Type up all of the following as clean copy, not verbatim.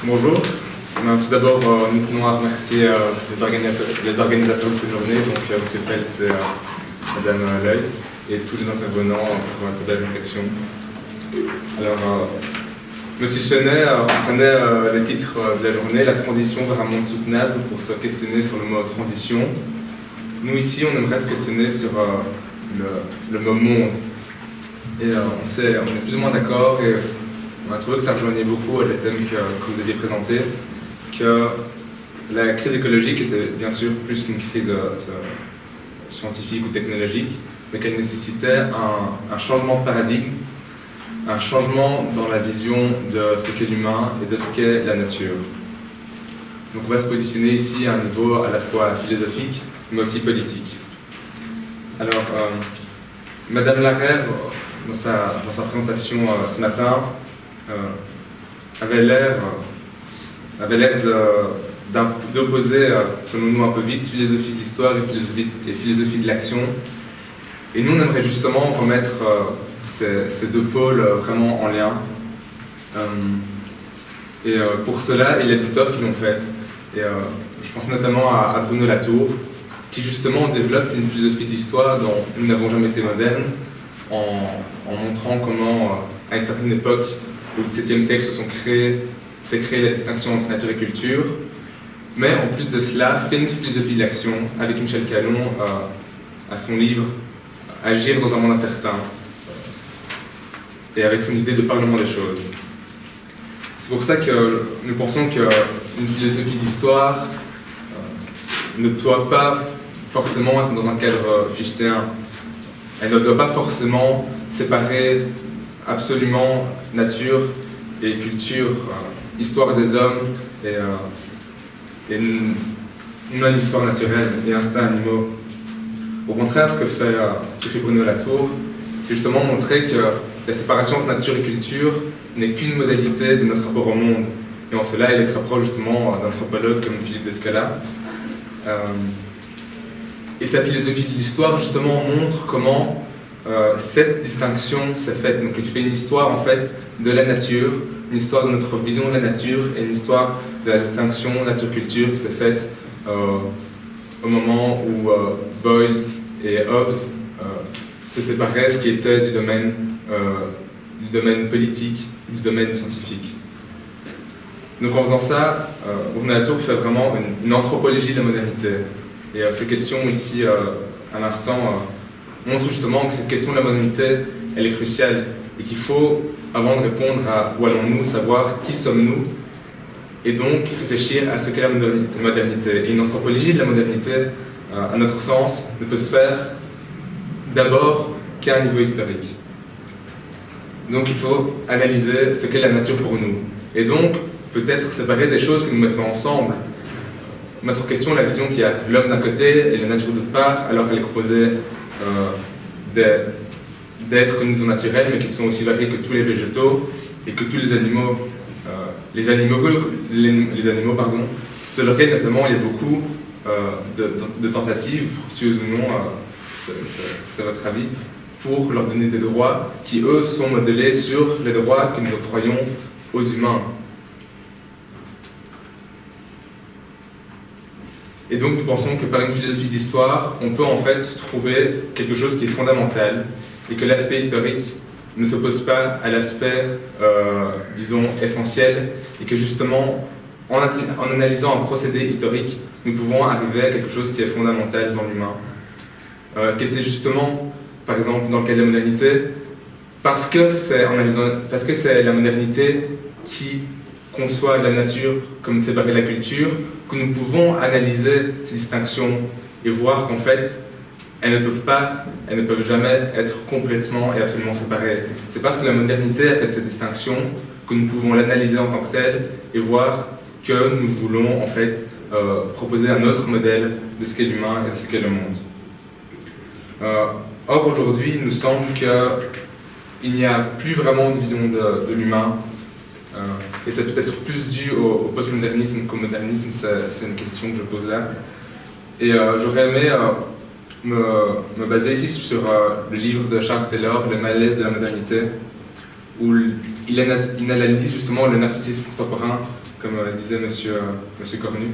Bonjour. Tout d'abord, nous tenons à remercier les organisateurs de cette journée, donc M. Peltz et Mme Leuks, et tous les intervenants pour cette belle réflexion. Alors, M. Chenet reprenait les titres de la journée, la transition vers un monde soutenable, pour se questionner sur le mot transition. Nous, ici, on aimerait se questionner sur le mot monde. Et on est plus ou moins d'accord, et on a trouvé que ça rejoignait beaucoup les thèmes que vous aviez présentés, que la crise écologique était bien sûr plus qu'une crise scientifique ou technologique, mais qu'elle nécessitait un changement de paradigme, un changement dans la vision de ce qu'est l'humain et de ce qu'est la nature. Donc on va se positionner ici à un niveau à la fois philosophique, mais aussi politique. Alors, Madame Larère, dans sa présentation ce matin, avait l'air d'opposer, selon nous un peu vite, philosophie de l'histoire et philosophie de l'action. Et nous, on aimerait justement remettre ces deux pôles vraiment en lien. Pour cela, il y a des auteurs qui l'ont fait. Et je pense notamment à Bruno Latour, qui justement développe une philosophie de l'histoire dont nous n'avons jamais été modernes, en montrant comment, à une certaine époque, au XVIIe siècle, s'est créée la distinction entre nature et culture, mais en plus de cela, fait une philosophie de l'action avec Michel Calon à son livre « Agir dans un monde incertain » et avec son idée de parlement des choses. C'est pour ça que nous pensons qu'une philosophie d'histoire ne doit pas forcément être dans un cadre fichtéen. Elle ne doit pas forcément séparer absolument nature et culture, histoire des hommes et non-histoire naturelle et instincts animaux. Au contraire, ce que fait Bruno Latour, c'est justement montrer que la séparation entre nature et culture n'est qu'une modalité de notre rapport au monde. Et en cela, il est très proche justement d'anthropologues comme Philippe Descola. Et sa philosophie de l'histoire, justement, montre comment cette distinction s'est faite. Donc il fait une histoire, en fait, de la nature, une histoire de notre vision de la nature et une histoire de la distinction nature-culture qui s'est faite au moment où Boyle et Hobbes se séparaient, ce qui était du domaine politique, du domaine scientifique. Donc en faisant ça, Bruno Latour fait vraiment une anthropologie de la modernité. Et ces questions ici, à l'instant, montrent justement que cette question de la modernité, elle est cruciale et qu'il faut, avant de répondre à où allons-nous, savoir qui sommes-nous et donc réfléchir à ce qu'est la modernité. Et une anthropologie de la modernité, à notre sens, ne peut se faire d'abord qu'à un niveau historique. Donc il faut analyser ce qu'est la nature pour nous. Et donc, peut-être séparer des choses que nous mettons ensemble. Mettre en question la vision qu'il y a l'homme d'un côté et la nature d'autre part, alors qu'elle est composée d'êtres que nous sommes naturels, mais qui sont aussi variés que tous les végétaux et que tous les animaux. Les animaux, sur lesquels notamment il y a beaucoup de tentatives, fructueuses ou non, c'est votre avis, pour leur donner des droits qui, eux, sont modélés sur les droits que nous octroyons aux humains. Et donc nous pensons que par une philosophie d'histoire, on peut en fait trouver quelque chose qui est fondamental et que l'aspect historique ne s'oppose pas à l'aspect, disons, essentiel et que justement, en analysant un procédé historique, nous pouvons arriver à quelque chose qui est fondamental dans l'humain. Que c'est justement, par exemple, dans le cas de la modernité, parce que c'est la modernité qui conçoit la nature comme séparée de la culture, que nous pouvons analyser ces distinctions et voir qu'en fait, elles ne peuvent jamais être complètement et absolument séparées. C'est parce que la modernité a fait cette distinction que nous pouvons l'analyser en tant que telle et voir que nous voulons en fait proposer un autre modèle de ce qu'est l'humain et de ce qu'est le monde. Or, aujourd'hui, il nous semble qu'il n'y a plus vraiment de vision de l'humain. Et c'est peut-être plus dû au postmodernisme qu'au modernisme, c'est une question que je pose là. Et j'aurais aimé me baser ici sur le livre de Charles Taylor, Le malaise de la modernité, où il analyse justement le narcissisme contemporain, comme disait Monsieur Cornu,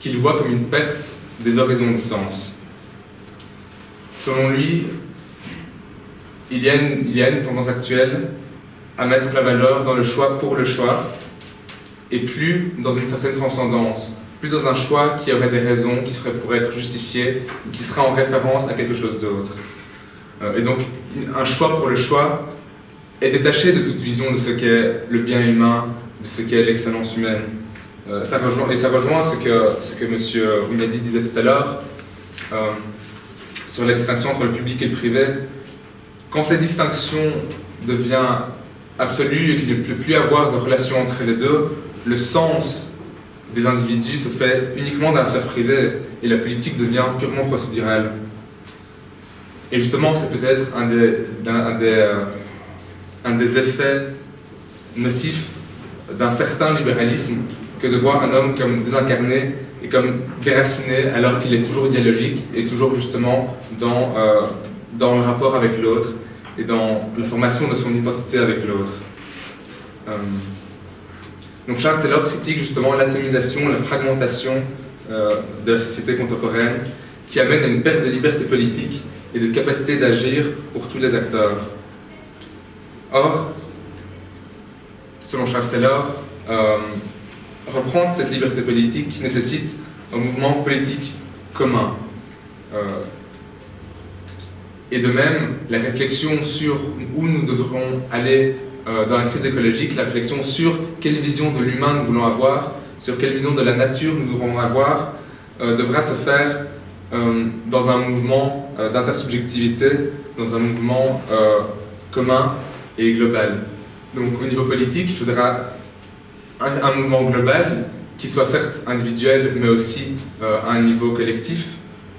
qu'il voit comme une perte des horizons de sens. Selon lui, il y a une tendance actuelle à mettre la valeur dans le choix pour le choix, et plus dans une certaine transcendance, plus dans un choix qui aurait des raisons, qui pourraient être justifiées, qui serait en référence à quelque chose d'autre. Et donc, un choix pour le choix est détaché de toute vision de ce qu'est le bien humain, de ce qu'est l'excellence humaine. Ça rejoint ce que M. Oumedi disait tout à l'heure sur la distinction entre le public et le privé. Quand cette distinction devient absolue et qu'il ne peut plus y avoir de relation entre les deux, le sens des individus se fait uniquement dans la sphère privée et la politique devient purement procédurale. Et justement, c'est peut-être un des effets nocifs d'un certain libéralisme que de voir un homme comme désincarné et comme déraciné alors qu'il est toujours dialogique et toujours justement dans le rapport avec l'autre et dans la formation de son identité avec l'autre. Donc Charles Taylor critique justement l'atomisation, la fragmentation de la société contemporaine qui amène à une perte de liberté politique et de capacité d'agir pour tous les acteurs. Or, selon Charles Taylor, reprendre cette liberté politique nécessite un mouvement politique commun. Et de même, la réflexion sur où nous devrons aller dans la crise écologique, la réflexion sur quelle vision de l'humain nous voulons avoir, sur quelle vision de la nature nous devrons avoir, devra se faire dans un mouvement d'intersubjectivité, dans un mouvement commun et global. Donc au niveau politique, il faudra un mouvement global qui soit certes individuel, mais aussi à un niveau collectif,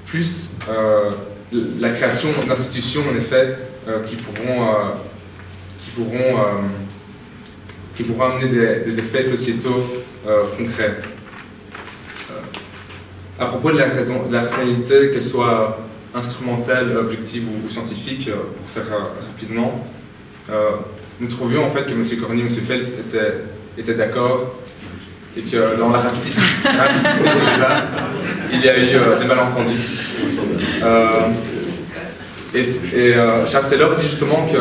plus la création d'institutions, en effet, qui pourront amener des effets sociétaux concrets. À propos de la rationalité, qu'elle soit instrumentale, objective ou scientifique, pour faire rapidement, nous trouvions en fait que M. Cornu et M. Feltz étaient d'accord et que dans la rapidité des débats, il y a eu des malentendus. Charles Taylor dit justement que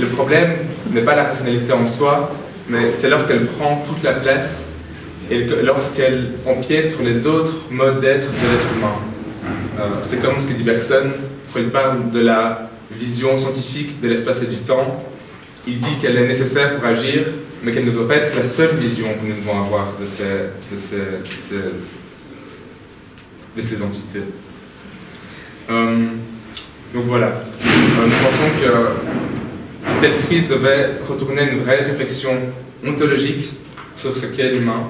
le problème n'est pas la rationalité en soi, mais c'est lorsqu'elle prend toute la place et lorsqu'elle empiète sur les autres modes d'être de l'être humain. C'est comme ce que dit Bergson, quand il parle de la vision scientifique de l'espace et du temps. Il dit qu'elle est nécessaire pour agir, mais qu'elle ne doit pas être la seule vision que nous devons avoir de ces entités. Donc voilà, nous pensons que telle crise devait retourner à une vraie réflexion ontologique sur ce qu'est l'humain,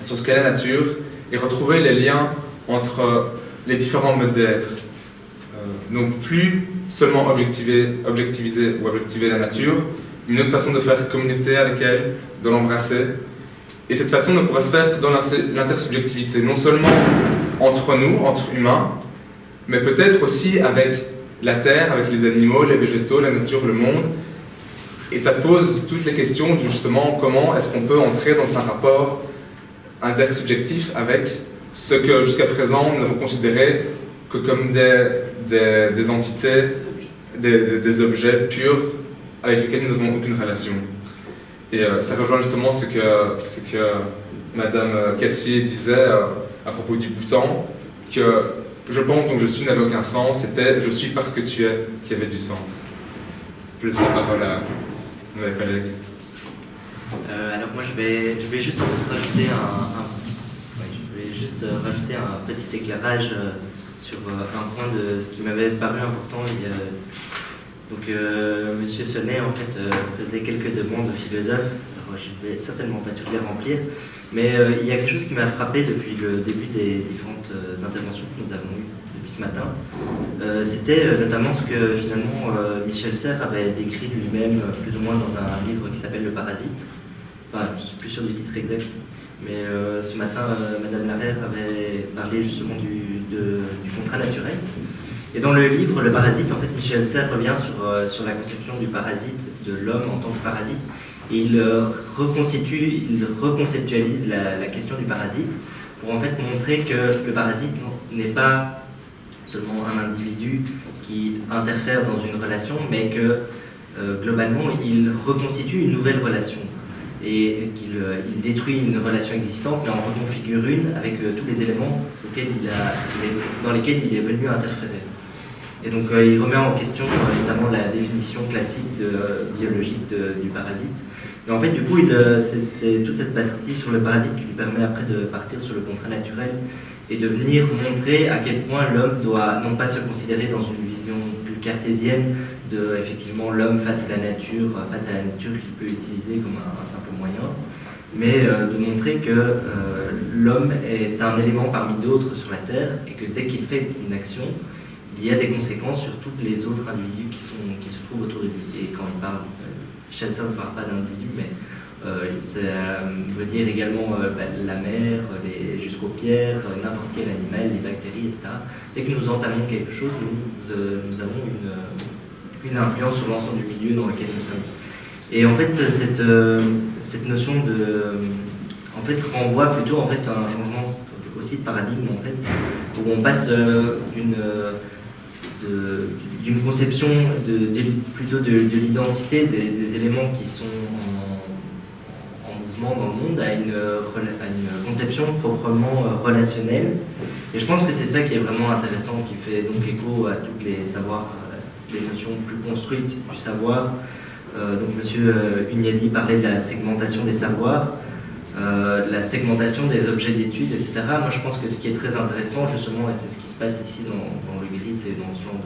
sur ce qu'est la nature, et retrouver les liens entre les différents modes d'être. Donc plus seulement objectiviser ou objectiver la nature, une autre façon de faire communauté avec elle, de l'embrasser. Et cette façon ne pourra se faire que dans l'intersubjectivité, non seulement entre nous, entre humains, mais peut-être aussi avec la terre, avec les animaux, les végétaux, la nature, le monde. Et ça pose toutes les questions de justement comment est-ce qu'on peut entrer dans un rapport intersubjectif avec ce que jusqu'à présent nous avons considéré que comme des entités, des objets purs avec lesquels nous n'avons aucune relation. Et ça rejoint justement ce que Madame Cassier disait à propos du Bhoutan, que je pense donc je suis n'avait aucun sens, c'était je suis parce que tu es qui avait du sens. Je laisse la parole à mes collègues. Alors moi je vais juste rajouter rajouter un petit éclairage sur un point de ce qui m'avait paru important. Monsieur Sonnet en fait faisait quelques demandes aux philosophes. Alors je ne vais certainement pas toutes les remplir, mais il y a quelque chose qui m'a frappé depuis le début des différentes interventions que nous avons eues depuis ce matin. C'était notamment ce que finalement Michel Serres avait décrit lui-même plus ou moins dans un livre qui s'appelle Le Parasite. Enfin, je ne suis plus sûr du titre exact, mais ce matin, Madame Larère avait parlé justement du contrat naturel. Et dans le livre Le Parasite, en fait, Michel Serres revient sur la conception du parasite, de l'homme en tant que parasite, et il reconceptualise la question du parasite pour en fait montrer que le parasite n'est pas seulement un individu qui interfère dans une relation, mais que globalement, il reconstitue une nouvelle relation et qu'il détruit une relation existante, mais en reconfigure une avec tous les éléments dans lesquels il est venu interférer. Et donc il remet en question notamment la définition classique biologique du parasite. Et en fait, du coup, c'est toute cette partie sur le parasite qui lui permet après de partir sur le contrat naturel et de venir montrer à quel point l'homme doit non pas se considérer dans une vision plus cartésienne de effectivement l'homme face à la nature qu'il peut utiliser comme un simple moyen, mais de montrer que l'homme est un élément parmi d'autres sur la Terre et que dès qu'il fait une action, il y a des conséquences sur tous les autres individus qui se trouvent autour de lui. Et quand il parle, Michel Serres ne parle pas d'individus, mais ça veut dire également la mer, jusqu'aux pierres, n'importe quel animal, les bactéries, etc. Dès que nous entamons quelque chose, nous avons une influence sur l'ensemble du milieu dans lequel nous sommes. Et en fait, cette notion renvoie plutôt à un changement aussi de paradigme, en fait, où on passe d'une conception plutôt de l'identité des éléments qui sont en mouvement dans le monde à une conception proprement relationnelle. Et je pense que c'est ça qui est vraiment intéressant, qui fait donc écho à tous les savoirs, les notions plus construites du savoir. Donc M. Hunyadi parlait de la segmentation des savoirs, la segmentation des objets d'études, etc. Moi je pense que ce qui est très intéressant justement, et c'est ce qui se passe ici dans le GRIS et dans ce genre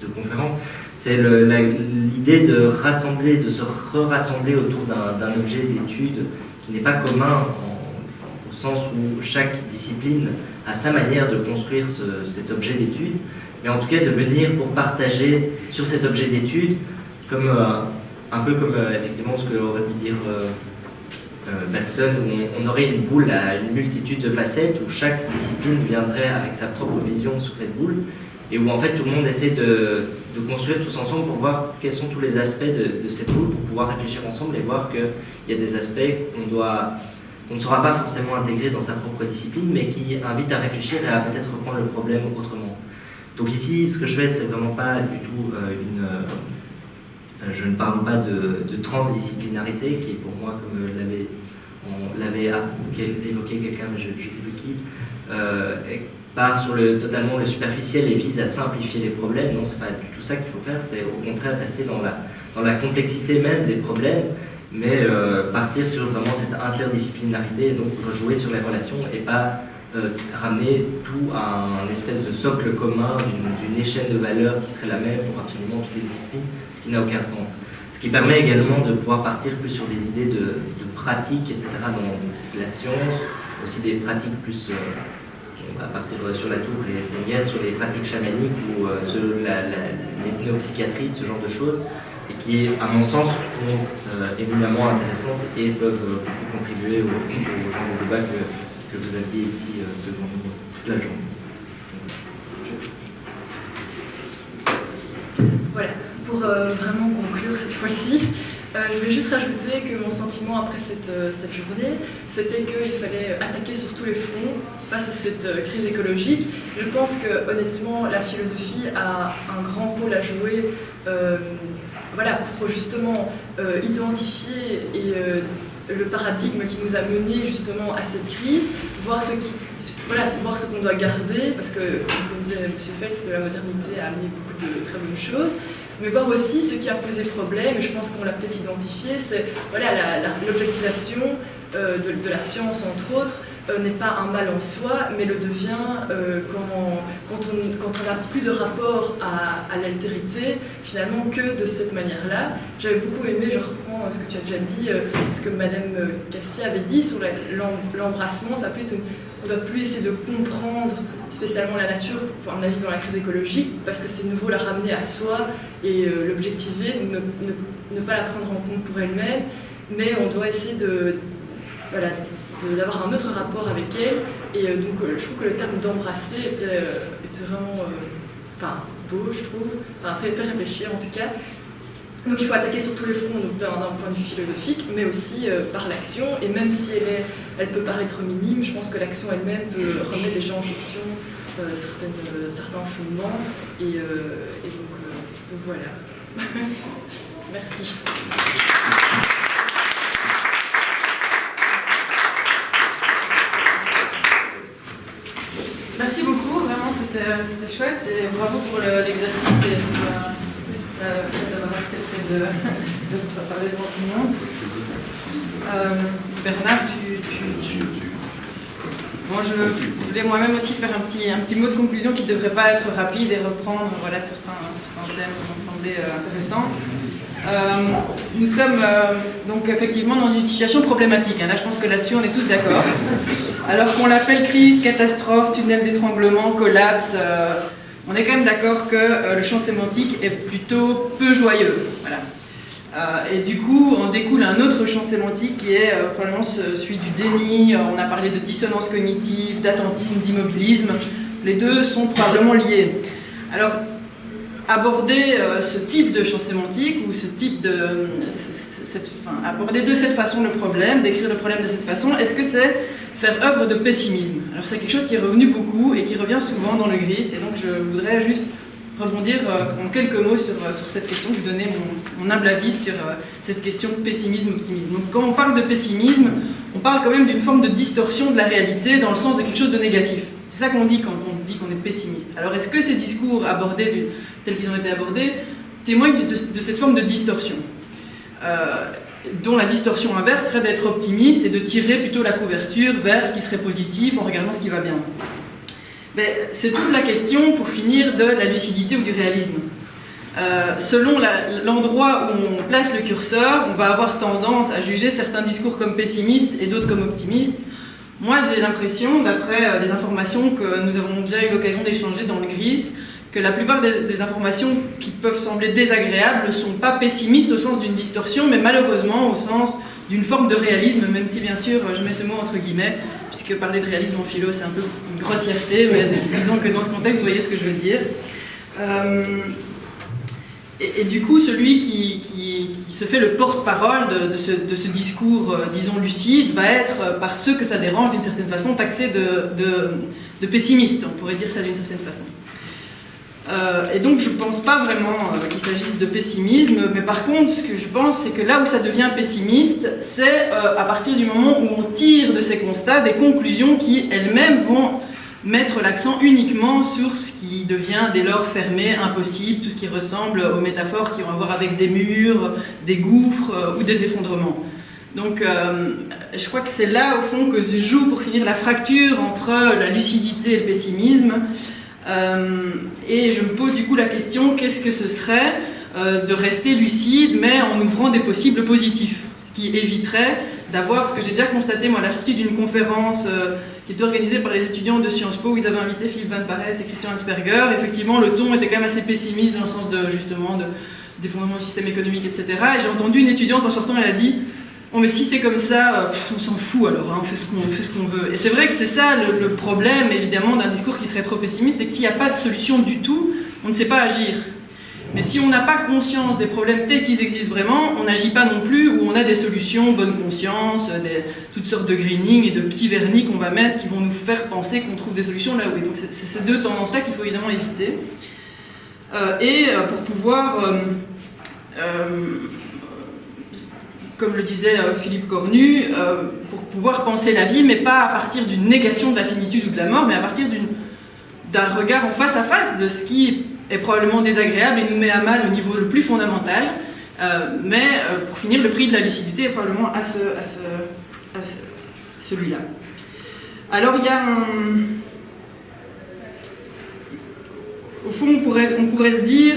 de conférence, c'est l'idée de rassembler, de se rassembler autour d'un objet d'étude qui n'est pas commun au sens où chaque discipline a sa manière de construire cet objet d'étude, mais en tout cas de venir pour partager sur cet objet d'étude, comme un peu comme effectivement ce que aurait pu dire Bergson, où on aurait une boule à une multitude de facettes, où chaque discipline viendrait avec sa propre vision sur cette boule, et où en fait tout le monde essaie de construire tous ensemble pour voir quels sont tous les aspects de cette boule, pour pouvoir réfléchir ensemble et voir qu'il y a des aspects qu'on ne saura pas forcément intégrer dans sa propre discipline, mais qui invitent à réfléchir et à peut-être reprendre le problème autrement. Donc ici, ce que je fais, c'est vraiment pas du tout je ne parle pas de transdisciplinarité, qui est pour moi, comme l'avait évoqué quelqu'un, mais je ne sais plus qui, part sur totalement le superficiel et vise à simplifier les problèmes. Non, c'est pas du tout ça qu'il faut faire, c'est au contraire rester dans la complexité même des problèmes, mais partir sur vraiment cette interdisciplinarité, et donc rejouer sur les relations et pas ramener tout à un espèce de socle commun d'une échelle de valeurs qui serait la même pour absolument toutes les disciplines, ce qui n'a aucun sens. Ce qui permet également de pouvoir partir plus sur des idées de pratiques, etc., dans la science, aussi des pratiques plus, à partir sur la tour et Stengias, sur les pratiques chamaniques ou sur l'ethnopsychiatrie, ce genre de choses, et qui, à mon sens, sont éminemment intéressantes et peuvent beaucoup contribuer au genre de débat que vous aviez ici devant nous toute la journée. Voilà, pour vraiment conclure cette fois-ci, je vais juste rajouter que mon sentiment après cette journée, c'était qu'il fallait attaquer sur tous les fronts face à cette crise écologique. Je pense que honnêtement, la philosophie a un grand rôle à jouer pour justement identifier le paradigme qui nous a mené justement à cette crise, voir ce qu'on doit garder, parce que, comme disait M. Fels, la modernité a amené beaucoup de très bonnes choses, mais voir aussi ce qui a posé problème, et je pense qu'on l'a peut-être identifié, c'est l'objectivation de la science, entre autres, n'est pas un mal en soi, mais le devient quand on n'a plus de rapport à l'altérité, finalement, que de cette manière-là. J'avais beaucoup aimé, je reprends ce que tu as déjà dit, ce que Madame Cassier avait dit sur l'embrassement, ça peut être on ne doit plus essayer de comprendre spécialement la nature, à mon avis, dans la crise écologique, parce que c'est nouveau la ramener à soi et l'objectiver, ne pas la prendre en compte pour elle-même, mais on doit essayer d'avoir un autre rapport avec elle. Et donc je trouve que le terme d'embrasser était vraiment beau, je trouve, fait réfléchir en tout cas. Donc il faut attaquer sur tous les fronts, donc d'un point de vue philosophique, mais aussi par l'action, et même si elle peut paraître minime, je pense que l'action elle-même peut remettre les gens en question, certains fondements, et donc voilà. Merci. Merci beaucoup, vraiment c'était chouette, et bravo pour l'exercice et pour d'avoir accepté de parler devant tout le monde. Bernard, Moi, je voulais moi-même aussi faire un petit mot de conclusion qui ne devrait pas être rapide et reprendre certains thèmes qui m'ont semblé intéressants. Nous sommes donc effectivement dans une situation problématique. Là, je pense que là-dessus, on est tous d'accord. Alors qu'on l'appelle crise, catastrophe, tunnel d'étranglement, collapse, on est quand même d'accord que le champ sémantique est plutôt peu joyeux. Voilà. Et du coup, en découle un autre champ sémantique qui est probablement celui du déni. On a parlé de dissonance cognitive, d'attentisme, d'immobilisme. Les deux sont probablement liés. Alors, aborder ce type de champ sémantique ou aborder de cette façon le problème, décrire le problème de cette façon, est-ce que c'est faire œuvre de pessimisme? Alors c'est quelque chose qui est revenu beaucoup et qui revient souvent dans le GRIS, et donc je voudrais juste rebondir en quelques mots sur cette question, vous donner mon humble avis sur cette question pessimisme-optimisme. Donc quand on parle de pessimisme, on parle quand même d'une forme de distorsion de la réalité dans le sens de quelque chose de négatif. C'est ça qu'on dit quand on dit qu'on est pessimiste. Alors est-ce que ces discours abordés tels qu'ils ont été abordés témoignent de cette forme de distorsion dont la distorsion inverse serait d'être optimiste et de tirer plutôt la couverture vers ce qui serait positif en regardant ce qui va bien. Mais c'est toute la question, pour finir, de la lucidité ou du réalisme. Selon l'endroit où on place le curseur, on va avoir tendance à juger certains discours comme pessimistes et d'autres comme optimistes. Moi, j'ai l'impression, d'après les informations que nous avons déjà eu l'occasion d'échanger dans le GRIS, que la plupart des informations qui peuvent sembler désagréables ne sont pas pessimistes au sens d'une distorsion, mais malheureusement au sens d'une forme de réalisme, même si bien sûr je mets ce mot entre guillemets, puisque parler de réalisme en philo c'est un peu une grossièreté, mais disons que dans ce contexte vous voyez ce que je veux dire. Et du coup, celui qui se fait le porte-parole de ce discours, disons, lucide, va être, par ceux que ça dérange d'une certaine façon, taxé de pessimiste, on pourrait dire ça d'une certaine façon. Et donc je ne pense pas vraiment qu'il s'agisse de pessimisme, mais par contre ce que je pense c'est que là où ça devient pessimiste, c'est à partir du moment où on tire de ces constats des conclusions qui elles-mêmes vont mettre l'accent uniquement sur ce qui devient dès lors fermé, impossible, tout ce qui ressemble aux métaphores qui ont à voir avec des murs, des gouffres ou des effondrements. Donc je crois que c'est là au fond que se joue pour finir la fracture entre la lucidité et le pessimisme. Et je me pose du coup la question, qu'est-ce que ce serait de rester lucide mais en ouvrant des possibles positifs, ce qui éviterait d'avoir ce que j'ai déjà constaté moi à la sortie d'une conférence qui était organisée par les étudiants de Sciences Po où ils avaient invité Philippe Van Parijs et Christian Hansperger. Effectivement le ton était quand même assez pessimiste dans le sens de justement d'effondrement du système économique, etc. Et j'ai entendu une étudiante en sortant, elle a dit: oh mais si c'est comme ça, on s'en fout alors, hein, on fait ce qu'on veut. Et c'est vrai que c'est ça le problème évidemment d'un discours qui serait trop pessimiste, c'est que s'il n'y a pas de solution du tout, on ne sait pas agir. Mais si on n'a pas conscience des problèmes tels qu'ils existent vraiment, on n'agit pas non plus, ou on a des solutions, bonne conscience, toutes sortes de greening et de petits vernis qu'on va mettre qui vont nous faire penser qu'on trouve des solutions là où. Donc c'est ces deux tendances-là qu'il faut évidemment éviter. Pour pouvoir... comme le disait Philippe Cornu, pour pouvoir penser la vie, mais pas à partir d'une négation de la finitude ou de la mort, mais à partir d'un regard en face à face de ce qui est probablement désagréable et nous met à mal au niveau le plus fondamental. Mais pour finir, le prix de la lucidité est probablement à celui-là. Alors il y a au fond, on pourrait se dire...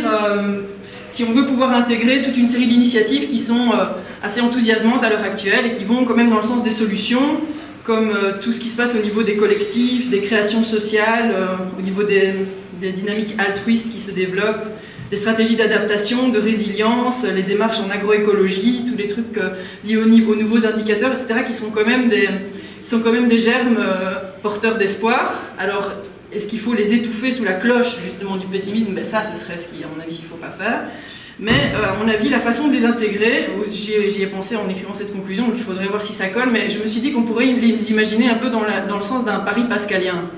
si on veut pouvoir intégrer toute une série d'initiatives qui sont assez enthousiasmantes à l'heure actuelle et qui vont quand même dans le sens des solutions, comme tout ce qui se passe au niveau des collectifs, des créations sociales, au niveau des dynamiques altruistes qui se développent, des stratégies d'adaptation, de résilience, les démarches en agroécologie, tous les trucs liés aux nouveaux indicateurs, etc., qui sont quand même des germes porteurs d'espoir. Alors, est-ce qu'il faut les étouffer sous la cloche justement du pessimisme? Ben ça, ce serait ce qui, à mon avis, il ne faut pas faire. Mais à mon avis, la façon de les intégrer, j'y ai pensé en écrivant cette conclusion, donc il faudrait voir si ça colle, mais je me suis dit qu'on pourrait les imaginer un peu dans le sens d'un pari pascalien.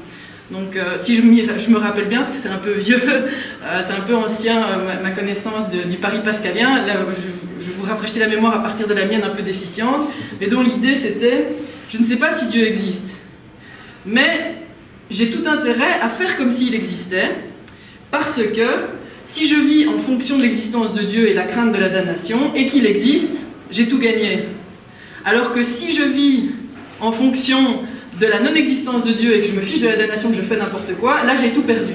Donc si je me rappelle bien, parce que c'est un peu vieux, c'est un peu ancien ma connaissance du pari pascalien, là, je vous rafraîchis la mémoire à partir de la mienne un peu déficiente, mais dont l'idée c'était, je ne sais pas si Dieu existe, mais j'ai tout intérêt à faire comme s'il existait, parce que si je vis en fonction de l'existence de Dieu et la crainte de la damnation, et qu'il existe, j'ai tout gagné. Alors que si je vis en fonction de la non-existence de Dieu et que je me fiche de la damnation, que je fais n'importe quoi, là j'ai tout perdu.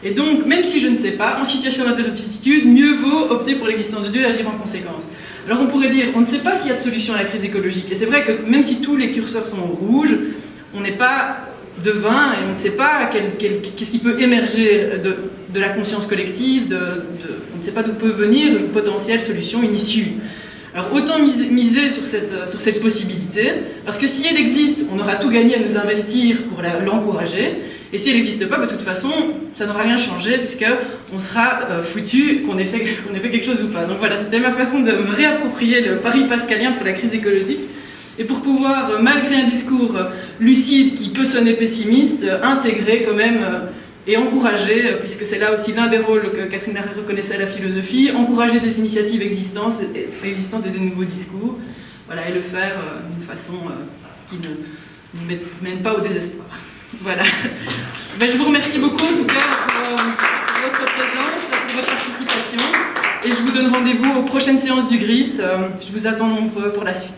Et donc, même si je ne sais pas, en situation d'incertitude, mieux vaut opter pour l'existence de Dieu et agir en conséquence. Alors on pourrait dire, on ne sait pas s'il y a de solution à la crise écologique. Et c'est vrai que même si tous les curseurs sont rouges, on n'est pas devin et on ne sait pas qu'est-ce qui peut émerger de la conscience collective, on ne sait pas d'où peut venir une potentielle solution, une issue. Alors autant miser sur cette possibilité, parce que si elle existe, on aura tout gagné à nous investir pour l'encourager, et si elle n'existe pas, de toute façon, ça n'aura rien changé, puisqu'on sera foutu qu'on ait fait quelque chose ou pas. Donc voilà, c'était ma façon de me réapproprier le pari pascalien pour la crise écologique, et pour pouvoir, malgré un discours lucide qui peut sonner pessimiste, intégrer quand même et encourager, puisque c'est là aussi l'un des rôles que Catherine Larrey reconnaissait à la philosophie, encourager des initiatives existantes et des nouveaux discours, voilà, et le faire d'une façon qui ne mène pas au désespoir. Voilà. Ben, je vous remercie beaucoup en tout cas pour votre présence, pour votre participation, et je vous donne rendez-vous aux prochaines séances du GRIS. Je vous attends nombreux pour la suite.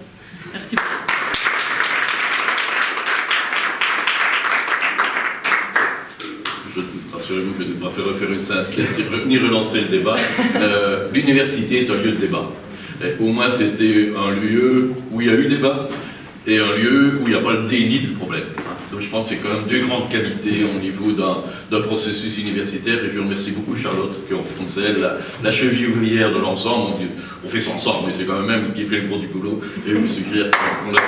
Merci beaucoup. Rassurez-vous, je ne vais pas refaire une synthèse et ni relancer le débat. L'université est un lieu de débat. Et au moins, c'était un lieu où il y a eu débat et un lieu où il n'y a pas le déni du problème. Donc je pense que c'est quand même deux grandes qualités au niveau d'un processus universitaire. Et je remercie beaucoup Charlotte qui enfonce la cheville ouvrière de l'ensemble. On fait ça ensemble, mais c'est quand même qui fait le gros du boulot. Et M. Grier, on l'a